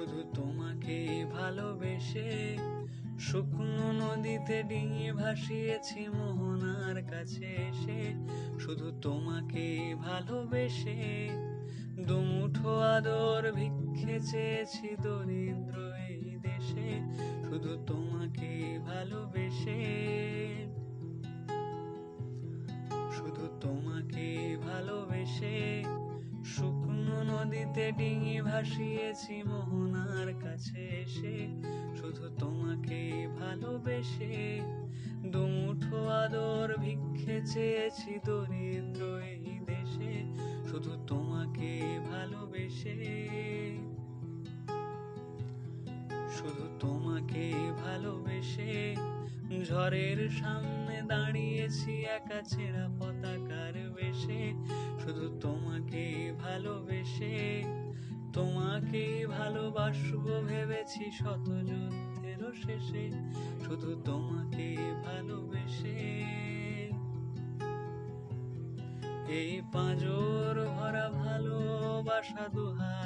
শুধু তোমাকে ভালোবেসে শুকনো নদীতে ডিঙি ভাসিয়েছি মোহনার কাছে এসে। শুধু তোমাকে ভালোবেসে দুমুঠো আদর ভিক্ষে চেয়েছি দরিদ্র এই দেশে। শুধু তোমাকে ভালোবেসে, শুধু তোমাকে ভালোবেসে শুকনো নদীতে ডিঙি ভাসিয়েছি মোহনার কাছে এসে। শুধু তোমাকে ভালোবেসে দুমুঠো আদর ভিক্ষে চেয়েছি দরিদ্র এই দেশে। শুধু তোমাকে ভালোবেসে, শুধু তোমাকে ভালোবেসে ঝড়ের সামনে দাঁড়িয়েছি একা ছেঁড়া পতাকার বেশে। শুধু তোমাকে ভালোবেসে তোমাকে ভালোবাসবো ভেবেছি শত যুদ্ধেরও শেষে। শুধু তোমাকে ভালোবেসে এই পাঁজর ভরা ভালোবাসা দুহাত